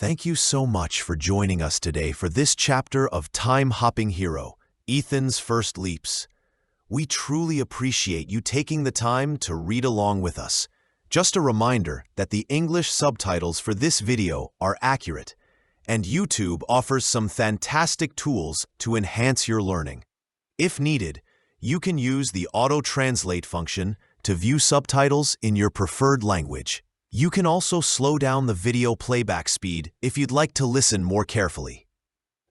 Thank you so much for joining us today for this chapter of Time-Hopping Hero, Ethan's First Leaps. We truly appreciate you taking the time to read along with us. Just a reminder that the English subtitles for this video are accurate, and YouTube offers some fantastic tools to enhance your learning. If needed, you can use the auto-translate function to view subtitles in your preferred language. You can also slow down the video playback speed if you'd like to listen more carefully.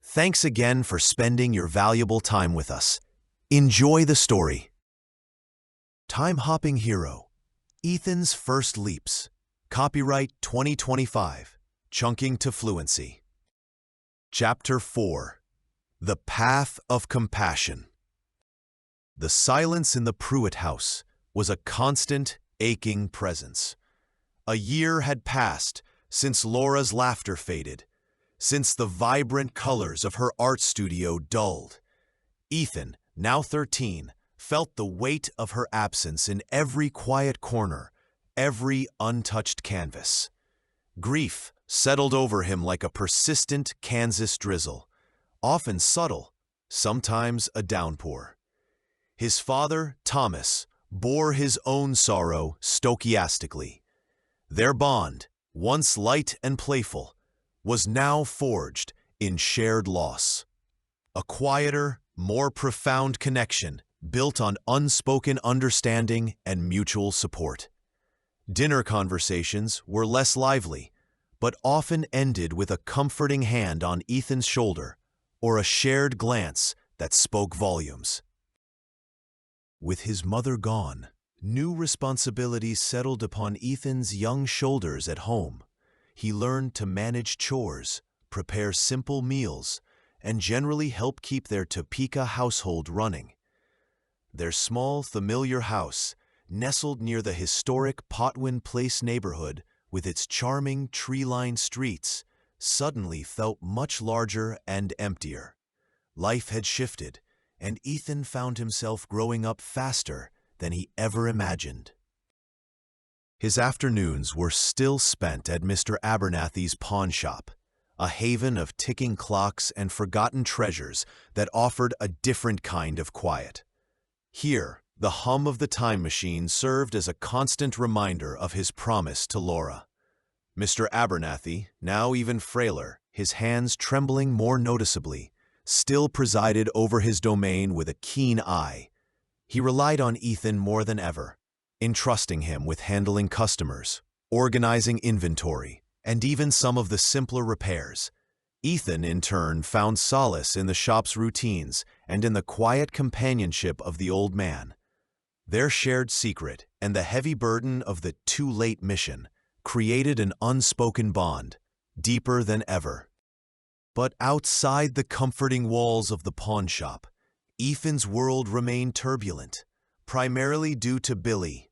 Thanks again for spending your valuable time with us. Enjoy the story. Time-Hopping Hero, Ethan's First Leaps. Copyright 2025. Chunking to Fluency. Chapter 4. The Path of Compassion. The silence in the Pruitt house was a constant, aching presence. A year had passed since Laura's laughter faded, since the vibrant colors of her art studio dulled. Ethan, now 13, felt the weight of her absence in every quiet corner, every untouched canvas. Grief settled over him like a persistent Kansas drizzle, often subtle, sometimes a downpour. His father, Thomas, bore his own sorrow stochastically. Their bond, once light and playful, was now forged in shared loss. A quieter, more profound connection built on unspoken understanding and mutual support. Dinner conversations were less lively, but often ended with a comforting hand on Ethan's shoulder or a shared glance that spoke volumes. With his mother gone, new responsibilities settled upon Ethan's young shoulders at home. He learned to manage chores, prepare simple meals, and generally help keep their Topeka household running. Their small, familiar house, nestled near the historic Potwin Place neighborhood with its charming, tree-lined streets, suddenly felt much larger and emptier. Life had shifted, and Ethan found himself growing up faster than he ever imagined. His afternoons were still spent at Mr. Abernathy's pawn shop, a haven of ticking clocks and forgotten treasures that offered a different kind of quiet. Here, the hum of the time machine served as a constant reminder of his promise to Laura. Mr. Abernathy, now even frailer, his hands trembling more noticeably, still presided over his domain with a keen eye. He relied on Ethan more than ever, entrusting him with handling customers, organizing inventory, and even some of the simpler repairs. Ethan, in turn, found solace in the shop's routines and in the quiet companionship of the old man. Their shared secret and the heavy burden of the too-late mission created an unspoken bond, deeper than ever. But outside the comforting walls of the pawn shop, Ethan's world remained turbulent, primarily due to Billy.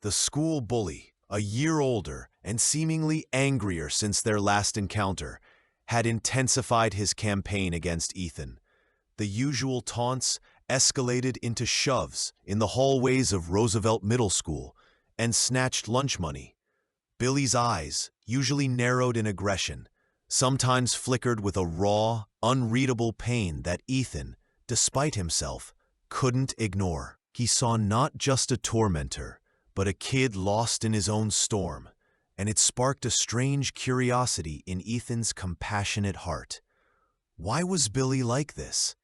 The school bully, a year older and seemingly angrier since their last encounter, had intensified his campaign against Ethan. The usual taunts escalated into shoves in the hallways of Roosevelt Middle School and snatched lunch money. Billy's eyes, usually narrowed in aggression, sometimes flickered with a raw, unreadable pain that Ethan, despite himself, couldn't ignore. He saw not just a tormentor, but a kid lost in his own storm, and it sparked a strange curiosity in Ethan's compassionate heart. Why was Billy like this?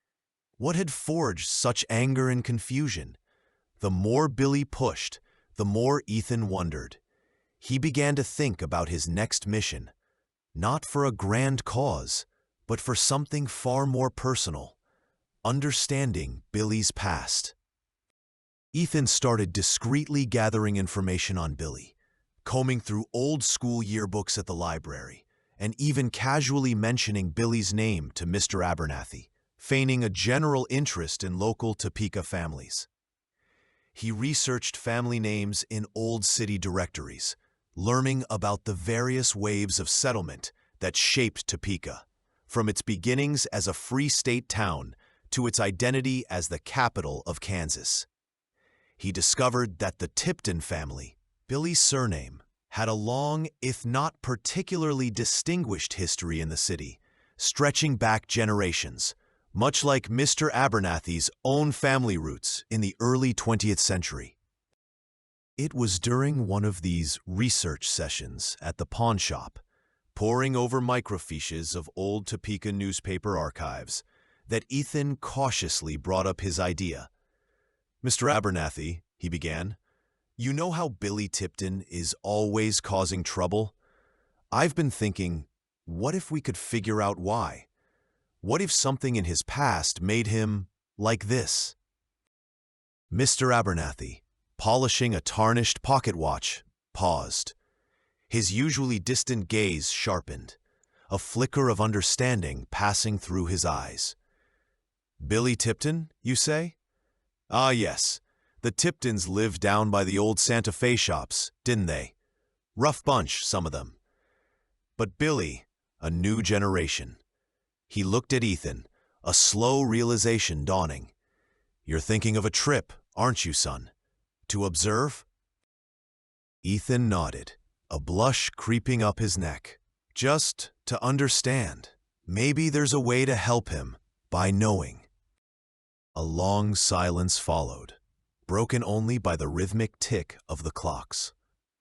What had forged such anger and confusion? The more Billy pushed, the more Ethan wondered. He began to think about his next mission, not for a grand cause, but for something far more personal. Understanding Billy's past. Ethan started discreetly gathering information on Billy, combing through old school yearbooks at the library, and even casually mentioning Billy's name to Mr. Abernathy, feigning a general interest in local Topeka families. He researched family names in old city directories, learning about the various waves of settlement that shaped Topeka, from its beginnings as a free state town to its identity as the capital of Kansas. He discovered that the Tipton family, Billy's surname, had a long, if not particularly distinguished history in the city, stretching back generations, much like Mr. Abernathy's own family roots in the early 20th century. It was during one of these research sessions at the pawn shop, poring over microfiches of old Topeka newspaper archives, that Ethan cautiously brought up his idea. "Mr. Abernathy," he began, "you know how Billy Tipton is always causing trouble? I've been thinking, what if we could figure out why? What if something in his past made him like this?" Mr. Abernathy, polishing a tarnished pocket watch, paused. His usually distant gaze sharpened, a flicker of understanding passing through his eyes. "Billy Tipton, you say? Ah, yes. The Tiptons lived down by the old Santa Fe shops, didn't they? Rough bunch, some of them. But Billy, a new generation." He looked at Ethan, a slow realization dawning. "You're thinking of a trip, aren't you, son? To observe?" Ethan nodded, a blush creeping up his neck. "Just to understand. Maybe there's a way to help him by knowing." A long silence followed, broken only by the rhythmic tick of the clocks.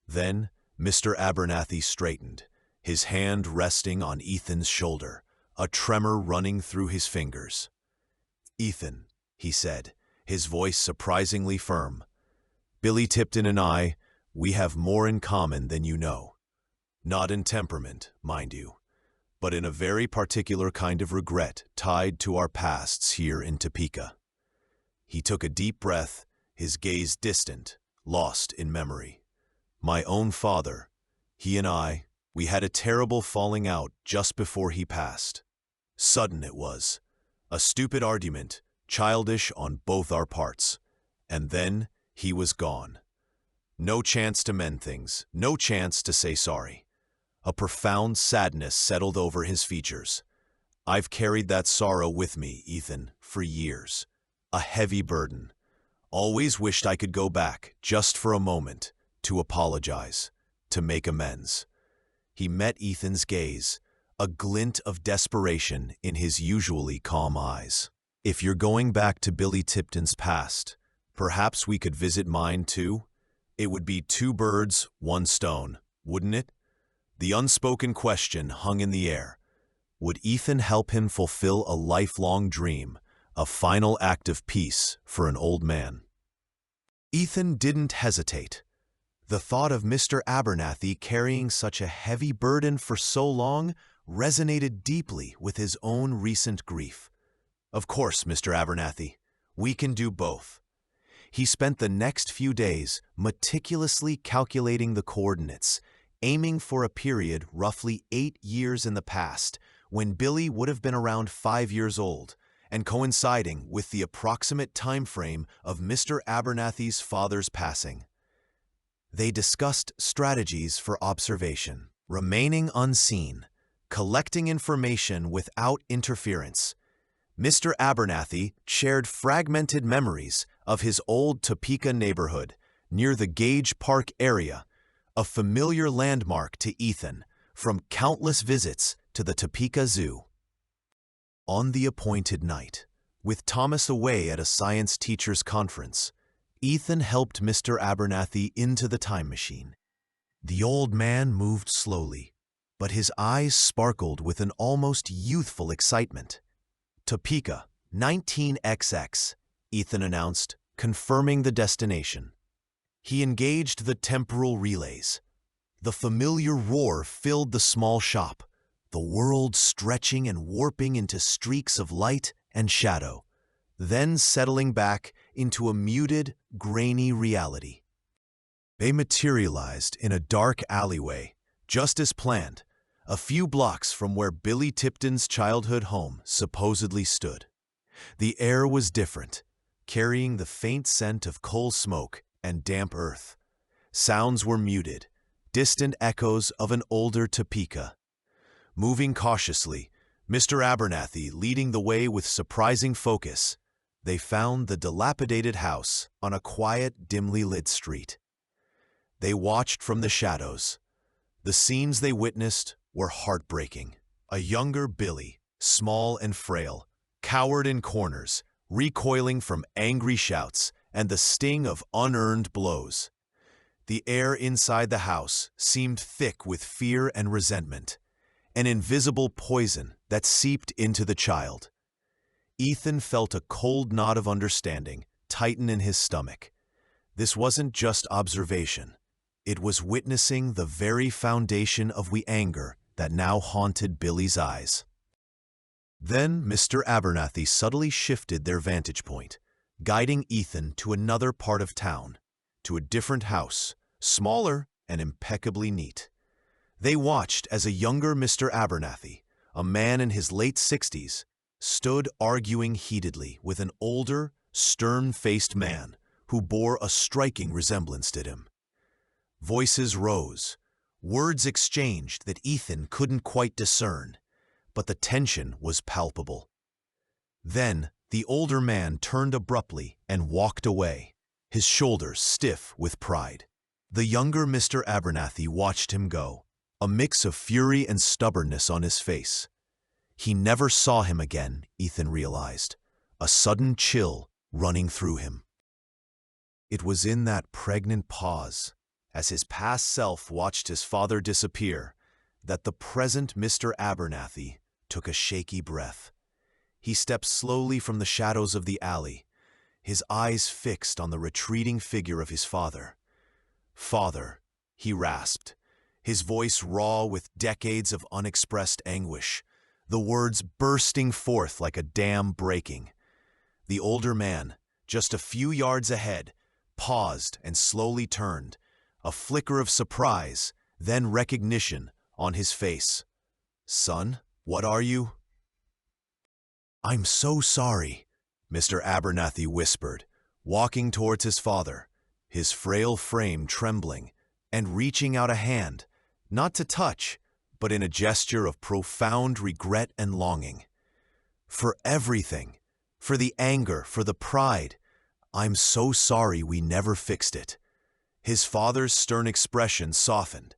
Then Mr. Abernathy straightened, his hand resting on Ethan's shoulder, a tremor running through his fingers. "Ethan," he said, his voice surprisingly firm, "Billy Tipton and I, we have more in common than you know. Not in temperament, mind you, but in a very particular kind of regret tied to our pasts here in Topeka." He took a deep breath, his gaze distant, lost in memory. "My own father, he and I, we had a terrible falling out just before he passed. Sudden it was, a stupid argument, childish on both our parts, and then he was gone. No chance to mend things, no chance to say sorry. A profound sadness settled over his features. I've carried that sorrow with me, Ethan, for years. A heavy burden. Always wished I could go back, just for a moment, to apologize, to make amends." He met Ethan's gaze, a glint of desperation in his usually calm eyes. "If you're going back to Billy Tipton's past, perhaps we could visit mine too? It would be two birds, one stone, wouldn't it?" The unspoken question hung in the air. Would Ethan help him fulfill a lifelong dream, a final act of peace for an old man? Ethan didn't hesitate. The thought of Mr. Abernathy carrying such a heavy burden for so long resonated deeply with his own recent grief. "Of course, Mr. Abernathy, we can do both." He spent the next few days meticulously calculating the coordinates, aiming for a period roughly 8 years in the past, when Billy would have been around 5 years old, and coinciding with the approximate time frame of Mr. Abernathy's father's passing. They discussed strategies for observation, remaining unseen, collecting information without interference. Mr. Abernathy shared fragmented memories of his old Topeka neighborhood near the Gage Park area, a familiar landmark to Ethan from countless visits to the Topeka Zoo. On the appointed night, with Thomas away at a science teachers' conference, Ethan helped Mr. Abernathy into the time machine. The old man moved slowly, but his eyes sparkled with an almost youthful excitement. "Topeka, 19XX, Ethan announced, confirming the destination. He engaged the temporal relays. The familiar roar filled the small shop, the world stretching and warping into streaks of light and shadow, then settling back into a muted, grainy reality. They materialized in a dark alleyway, just as planned, a few blocks from where Billy Tipton's childhood home supposedly stood. The air was different, carrying the faint scent of coal smoke and damp earth. Sounds were muted, distant echoes of an older Topeka. Moving cautiously, Mr. Abernathy leading the way with surprising focus, they found the dilapidated house on a quiet, dimly lit street. They watched from the shadows, The scenes they witnessed were heartbreaking. A younger Billy, small and frail, cowered in corners, recoiling from angry shouts and the sting of unearned blows. The air inside the house seemed thick with fear and resentment, an invisible poison that seeped into the child. Ethan felt a cold knot of understanding tighten in his stomach. This wasn't just observation. It was witnessing the very foundation of the anger that now haunted Billy's eyes. Then Mr. Abernathy subtly shifted their vantage point, guiding Ethan to another part of town, to a different house, smaller and impeccably neat. They watched as a younger Mr. Abernathy, a man in his late 60s, stood arguing heatedly with an older, stern-faced man who bore a striking resemblance to him. Voices rose, words exchanged that Ethan couldn't quite discern, but the tension was palpable. Then the older man turned abruptly and walked away, his shoulders stiff with pride. The younger Mr. Abernathy watched him go, a mix of fury and stubbornness on his face. He never saw him again, Ethan realized, a sudden chill running through him. It was in that pregnant pause, as his past self watched his father disappear, that the present Mr. Abernathy took a shaky breath. He stepped slowly from the shadows of the alley, his eyes fixed on the retreating figure of his father. "Father," he rasped, his voice raw with decades of unexpressed anguish, the words bursting forth like a dam breaking. The older man, just a few yards ahead, paused and slowly turned, a flicker of surprise, then recognition on his face. "Son, what are you?" "I'm so sorry," Mr. Abernathy whispered, walking towards his father, his frail frame trembling, and reaching out a hand, not to touch, but in a gesture of profound regret and longing. "For everything, for the anger, for the pride, I'm so sorry we never fixed it." His father's stern expression softened,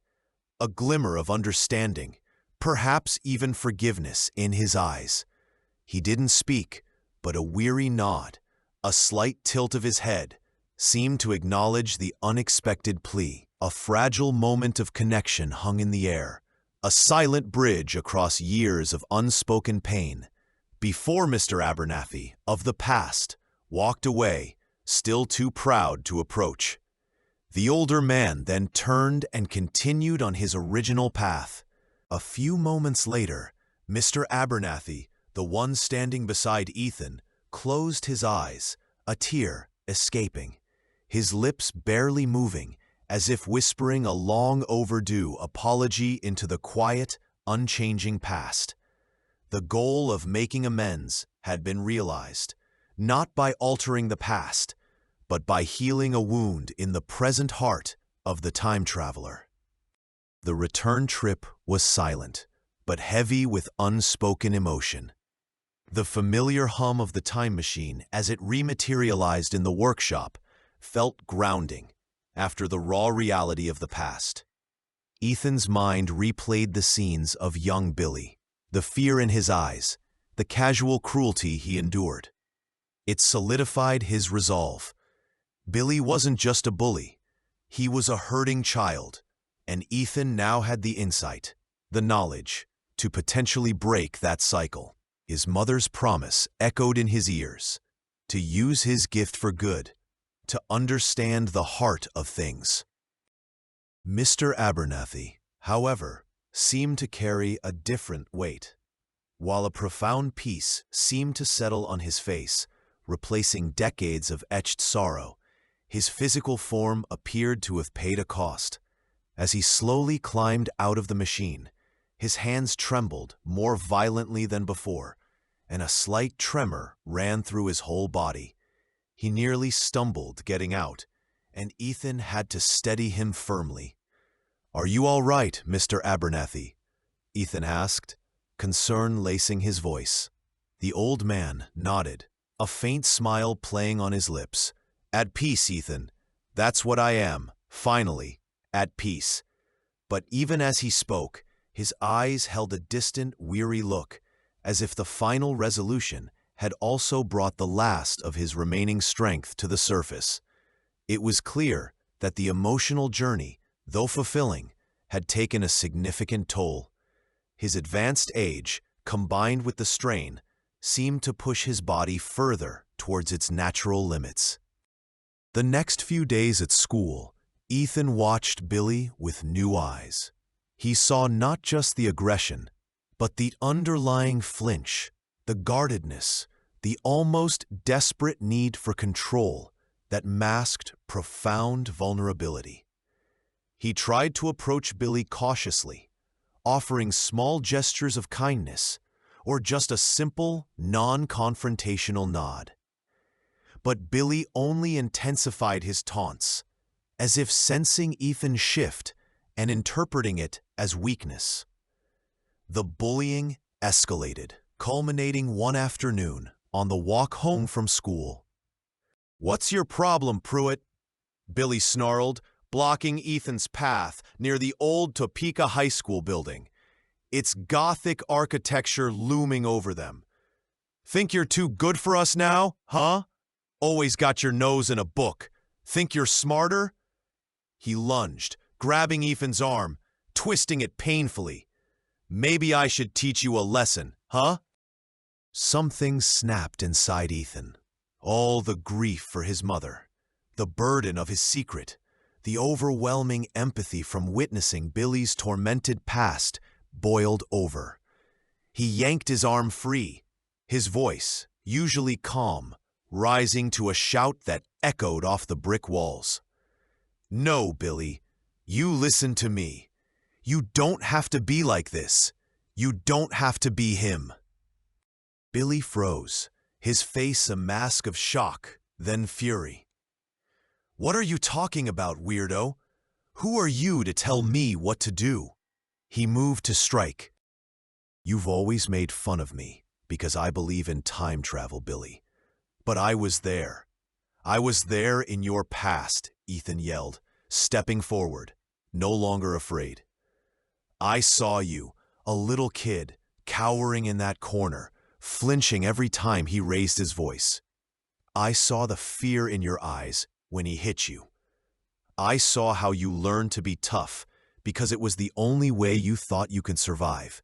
a glimmer of understanding, perhaps even forgiveness in his eyes. He didn't speak, but a weary nod, a slight tilt of his head, seemed to acknowledge the unexpected plea. A fragile moment of connection hung in the air, a silent bridge across years of unspoken pain, before Mr. Abernathy, of the past, walked away, still too proud to approach. The older man then turned and continued on his original path. A few moments later, Mr. Abernathy, the one standing beside Ethan, closed his eyes, a tear escaping, his lips barely moving, as if whispering a long overdue apology into the quiet, unchanging past. The goal of making amends had been realized, not by altering the past, but by healing a wound in the present heart of the time traveler. The return trip was silent, but heavy with unspoken emotion. The familiar hum of the time machine as it rematerialized in the workshop felt grounding after the raw reality of the past. Ethan's mind replayed the scenes of young Billy, the fear in his eyes, the casual cruelty he endured. It solidified his resolve. Billy wasn't just a bully. He was a hurting child, and Ethan now had the insight, the knowledge, to potentially break that cycle. His mother's promise echoed in his ears, to use his gift for good, to understand the heart of things. Mr. Abernathy, however, seemed to carry a different weight. While a profound peace seemed to settle on his face, replacing decades of etched sorrow, his physical form appeared to have paid a cost. As he slowly climbed out of the machine, his hands trembled more violently than before, and a slight tremor ran through his whole body. He nearly stumbled getting out, and Ethan had to steady him firmly. "Are you all right, Mr. Abernathy?" Ethan asked, concern lacing his voice. The old man nodded, a faint smile playing on his lips. "At peace, Ethan. That's what I am, finally, at peace." But even as he spoke, his eyes held a distant, weary look, as if the final resolution had also brought the last of his remaining strength to the surface. It was clear that the emotional journey, though fulfilling, had taken a significant toll. His advanced age, combined with the strain, seemed to push his body further towards its natural limits. The next few days at school, Ethan watched Billy with new eyes. He saw not just the aggression, but the underlying flinch, the guardedness, the almost desperate need for control that masked profound vulnerability. He tried to approach Billy cautiously, offering small gestures of kindness or just a simple, non-confrontational nod. But Billy only intensified his taunts, as if sensing Ethan's shift and interpreting it as weakness. The bullying escalated, culminating one afternoon on the walk home from school. "What's your problem, Pruitt?" Billy snarled, blocking Ethan's path near the old Topeka High School building, its Gothic architecture looming over them. "Think you're too good for us now, huh? Always got your nose in a book. Think you're smarter?" He lunged, grabbing Ethan's arm, twisting it painfully. "Maybe I should teach you a lesson, huh?" Something snapped inside Ethan. All the grief for his mother, the burden of his secret, the overwhelming empathy from witnessing Billy's tormented past boiled over. He yanked his arm free, his voice, usually calm, rising to a shout that echoed off the brick walls. "No, Billy, you listen to me. You don't have to be like this. You don't have to be him." Billy froze, his face a mask of shock, then fury. "What are you talking about, weirdo? Who are you to tell me what to do?" He moved to strike. "You've always made fun of me because I believe in time travel, Billy. But I was there. I was there in your past," Ethan yelled, stepping forward, no longer afraid. "I saw you, a little kid, cowering in that corner, flinching every time he raised his voice. I saw the fear in your eyes when he hit you. I saw how you learned to be tough because it was the only way you thought you could survive.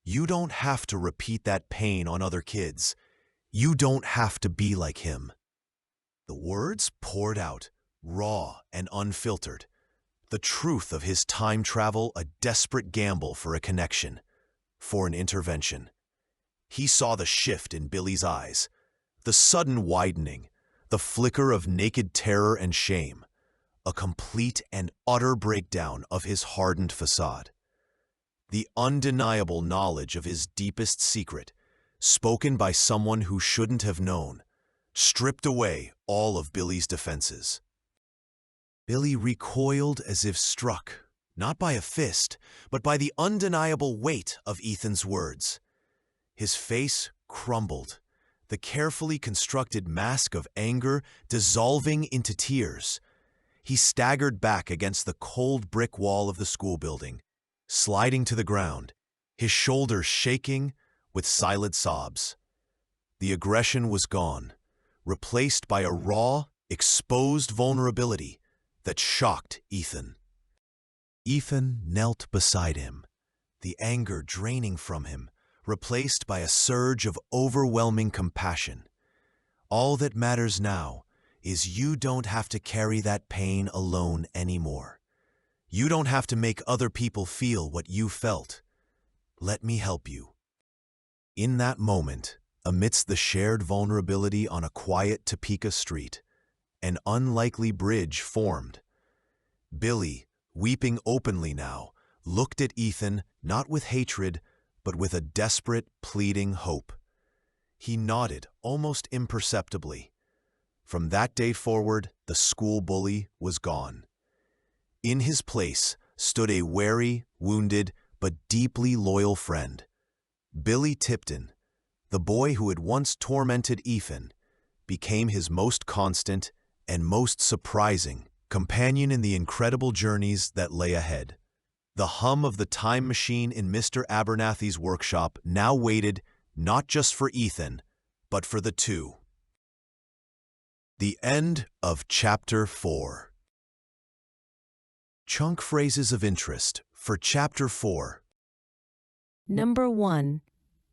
You don't have to repeat that pain on other kids. You don't have to be like him." The words poured out, raw and unfiltered. The truth of his time travel, a desperate gamble for a connection, for an intervention. He saw the shift in Billy's eyes, the sudden widening, the flicker of naked terror and shame, a complete and utter breakdown of his hardened facade. The undeniable knowledge of his deepest secret, spoken by someone who shouldn't have known, stripped away all of Billy's defenses. Billy recoiled as if struck, not by a fist, but by the undeniable weight of Ethan's words. His face crumbled, the carefully constructed mask of anger dissolving into tears. He staggered back against the cold brick wall of the school building, sliding to the ground, his shoulders shaking with silent sobs. The aggression was gone, replaced by a raw, exposed vulnerability that shocked Ethan. Ethan knelt beside him, the anger draining from him, replaced by a surge of overwhelming compassion. All that matters now is you don't have to carry that pain alone anymore. You don't have to make other people feel what you felt. Let me help you. In that moment, amidst the shared vulnerability on a quiet Topeka street, an unlikely bridge formed. Billy, weeping openly now, looked at Ethan not with hatred, but with a desperate, pleading hope. He nodded almost imperceptibly. From that day forward, the school bully was gone. In his place stood a wary, wounded, but deeply loyal friend. Billy Tipton, the boy who had once tormented Ethan, became his most constant and most surprising companion in the incredible journeys that lay ahead. The hum of the time machine in Mr. Abernathy's workshop now waited not just for Ethan, but for the two. The end of Chapter 4. Chunk phrases of interest for Chapter 4. Number 1.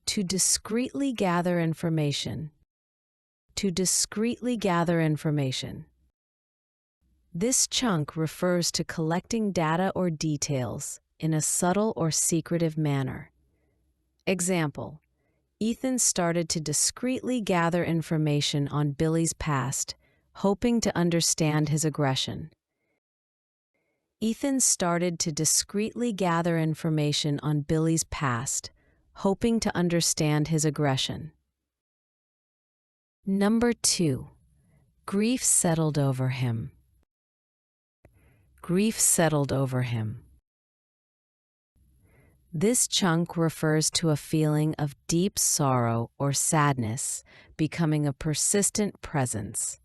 To discreetly gather information. To discreetly gather information. This chunk refers to collecting data or details in a subtle or secretive manner. Example: Ethan started to discreetly gather information on Billy's past, hoping to understand his aggression. Ethan started to discreetly gather information on Billy's past, hoping to understand his aggression. Number 2. Grief settled over him. Grief settled over him. This chunk refers to a feeling of deep sorrow or sadness becoming a persistent presence.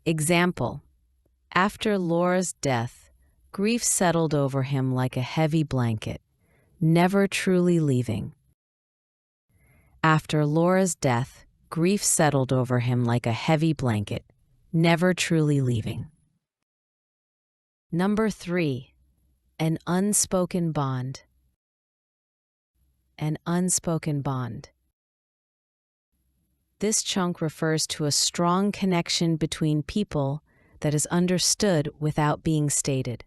Example: after Laura's death, grief settled over him like a heavy blanket, never truly leaving. After Laura's death, grief settled over him like a heavy blanket, never truly leaving. Number 3. An unspoken bond. An unspoken bond. This chunk refers to a strong connection between people that is understood without being stated.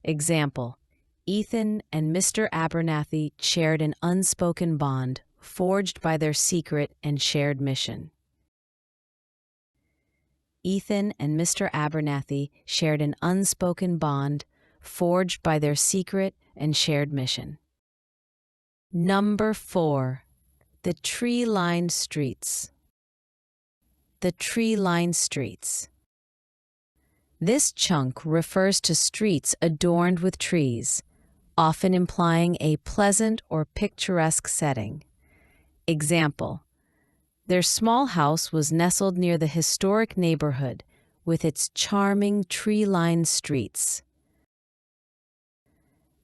Example: Ethan and Mr. Abernathy shared an unspoken bond forged by their secret and shared mission. Ethan and Mr. Abernathy shared an unspoken bond forged by their secret and shared mission. Number 4. The tree-lined streets. The tree-lined streets. This chunk refers to streets adorned with trees, often implying a pleasant or picturesque setting. Example: their small house was nestled near the historic neighborhood with its charming tree-lined streets.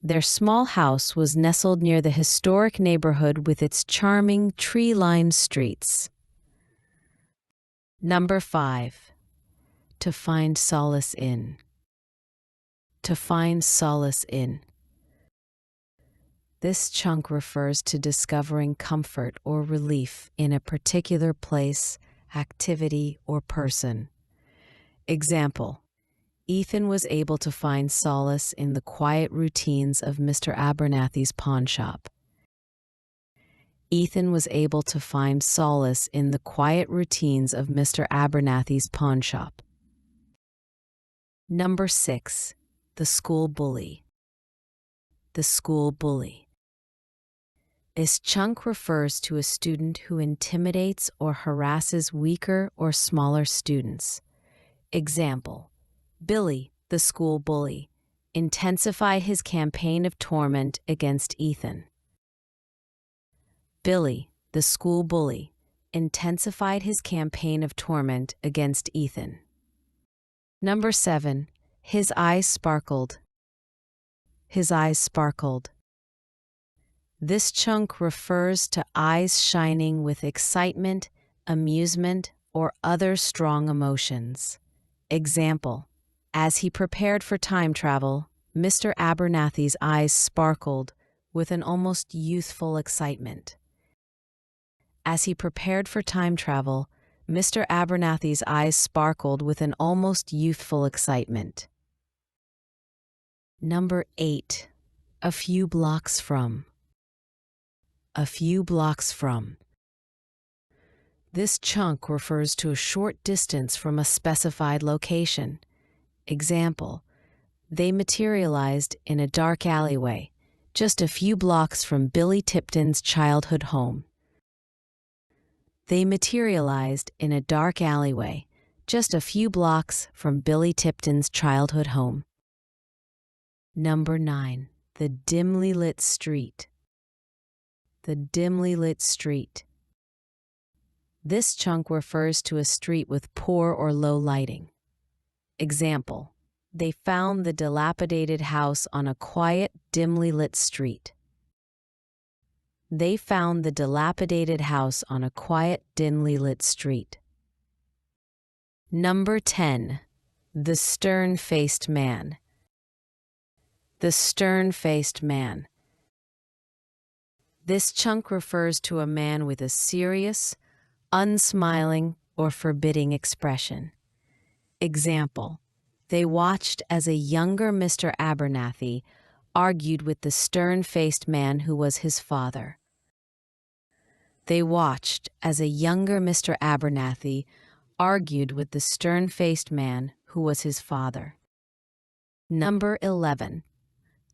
Their small house was nestled near the historic neighborhood with its charming tree-lined streets. Number 5. To find solace in. To find solace in. This chunk refers to discovering comfort or relief in a particular place, activity, or person. Example: Ethan was able to find solace in the quiet routines of Mr. Abernathy's pawnshop. Ethan was able to find solace in the quiet routines of Mr. Abernathy's pawnshop. Number 6. The school bully. The school bully. This chunk refers to a student who intimidates or harasses weaker or smaller students. Example: Billy, the school bully, intensified his campaign of torment against Ethan. Billy, the school bully, intensified his campaign of torment against Ethan. Number 7. His eyes sparkled. His eyes sparkled. This chunk refers to eyes shining with excitement, amusement, or other strong emotions. Example: as he prepared for time travel, Mr. Abernathy's eyes sparkled with an almost youthful excitement. As he prepared for time travel, Mr. Abernathy's eyes sparkled with an almost youthful excitement. Number 8. A few blocks from. A few blocks from. This chunk refers to a short distance from a specified location. Example: they materialized in a dark alleyway, just a few blocks from Billy Tipton's childhood home. They materialized in a dark alleyway, just a few blocks from Billy Tipton's childhood home. Number 9. The dimly lit street. The dimly lit street. This chunk refers to a street with poor or low lighting. Example: They found the dilapidated house on a quiet, dimly lit street. They found the dilapidated house on a quiet, dimly lit street. Number 10. The stern-faced man. The stern-faced man. This chunk refers to a man with a serious, unsmiling, or forbidding expression. Example: they watched as a younger Mr. Abernathy argued with the stern-faced man who was his father. They watched as a younger Mr. Abernathy argued with the stern-faced man who was his father. Number 11.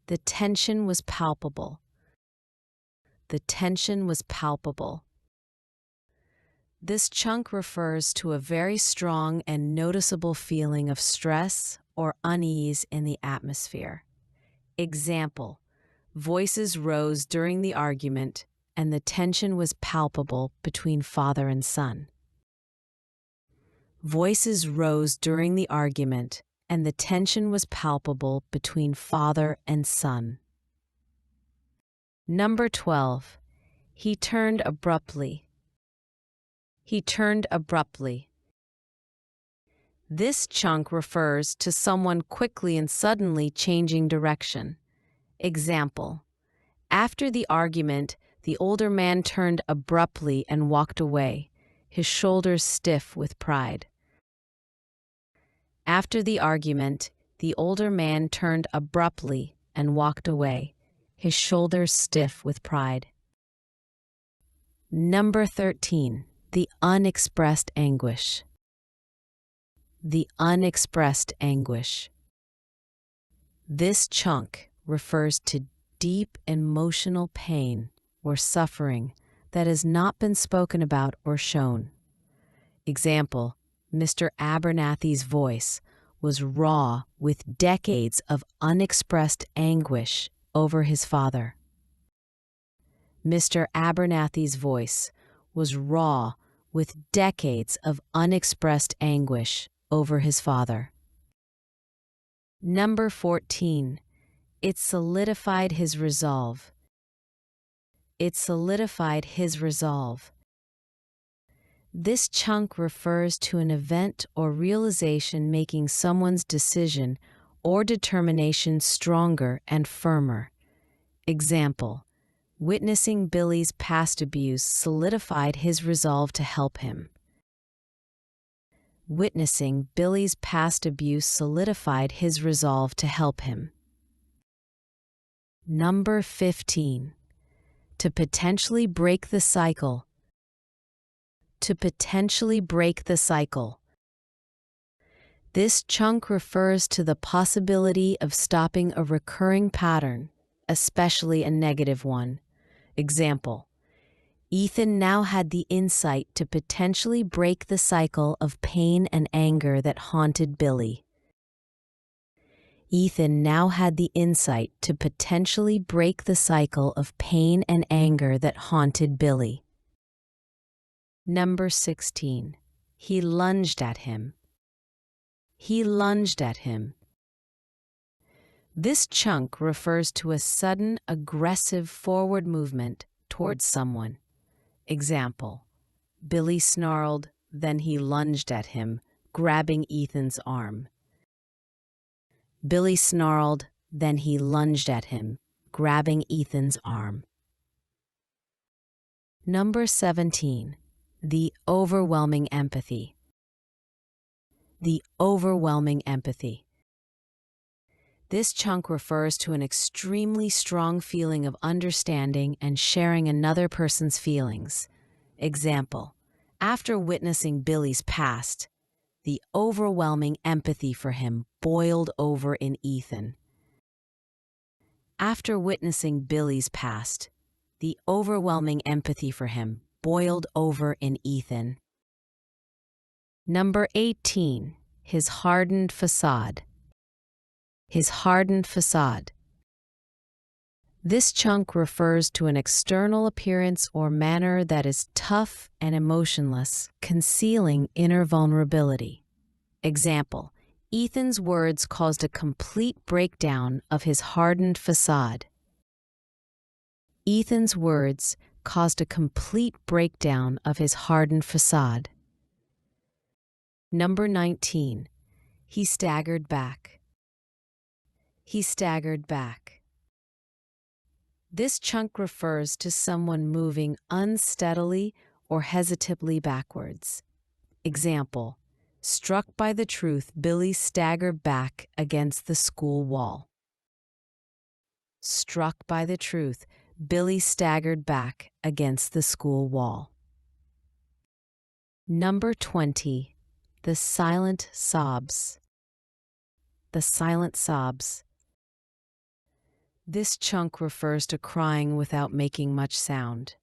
The tension was palpable. The tension was palpable. This chunk refers to a very strong and noticeable feeling of stress or unease in the atmosphere. Example: voices rose during the argument, and the tension was palpable between father and son. Voices rose during the argument, and the tension was palpable between father and son. Number 12. He turned abruptly. He turned abruptly. This chunk refers to someone quickly and suddenly changing direction. Example: after the argument, the older man turned abruptly and walked away, his shoulders stiff with pride. After the argument, the older man turned abruptly and walked away, his shoulders stiff with pride. Number 13. The unexpressed anguish. The unexpressed anguish. This chunk refers to deep emotional pain or suffering that has not been spoken about or shown. Example: Mr. Abernathy's voice was raw with decades of unexpressed anguish over his father. Mr. Abernathy's voice was raw with decades of unexpressed anguish over his father. Number 14. It solidified his resolve. It solidified his resolve. This chunk refers to an event or realization making someone's decision or determination stronger and firmer. Example: witnessing Billy's past abuse solidified his resolve to help him. Witnessing Billy's past abuse solidified his resolve to help him. Number 15. To potentially break the cycle. To potentially break the cycle. This chunk refers to the possibility of stopping a recurring pattern, especially a negative one. Example: Ethan now had the insight to potentially break the cycle of pain and anger that haunted Billy. Ethan now had the insight to potentially break the cycle of pain and anger that haunted Billy. Number 16. He lunged at him. He lunged at him. This chunk refers to a sudden, aggressive forward movement towards someone. Example: Billy snarled, then he lunged at him, grabbing Ethan's arm. Billy snarled, then he lunged at him, grabbing Ethan's arm. Number 17. The overwhelming empathy. The overwhelming empathy. This chunk refers to an extremely strong feeling of understanding and sharing another person's feelings. Example: after witnessing Billy's past, the overwhelming empathy for him boiled over in Ethan. After witnessing Billy's past, the overwhelming empathy for him boiled over in Ethan. Number 18. His hardened facade. His hardened facade. This chunk refers to an external appearance or manner that is tough and emotionless, concealing inner vulnerability. Example: Ethan's words caused a complete breakdown of his hardened facade. Ethan's words caused a complete breakdown of his hardened facade. Number 19. He staggered back. He staggered back. This chunk refers to someone moving unsteadily or hesitantly backwards. Example: struck by the truth, Billy staggered back against the school wall. Struck by the truth, Billy staggered back against the school wall. Number 20. The silent sobs. The silent sobs. This chunk refers to crying without making much sound,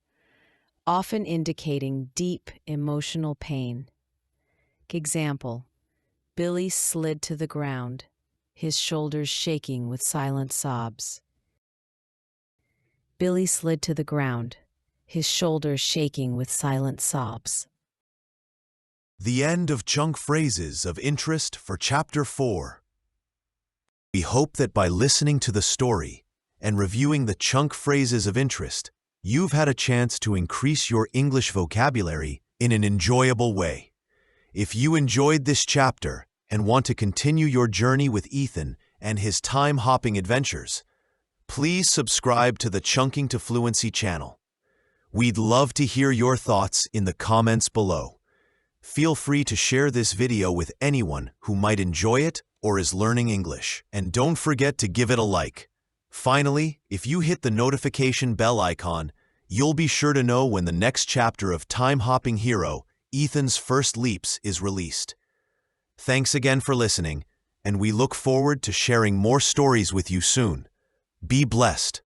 often indicating deep emotional pain. Example: Billy slid to the ground, his shoulders shaking with silent sobs. Billy slid to the ground, his shoulders shaking with silent sobs. The end of chunk phrases of interest for Chapter 4. We hope that by listening to the story and reviewing the chunk phrases of interest, you've had a chance to increase your English vocabulary in an enjoyable way. If you enjoyed this chapter and want to continue your journey with Ethan and his time-hopping adventures, please subscribe to the Chunking to Fluency channel. We'd love to hear your thoughts in the comments below. Feel free to share this video with anyone who might enjoy it or is learning English, and don't forget to give it a like. Finally, if you hit the notification bell icon, you'll be sure to know when the next chapter of time-hopping hero, Ethan's First Leaps, is released. Thanks again for listening, and we look forward to sharing more stories with you soon. Be blessed.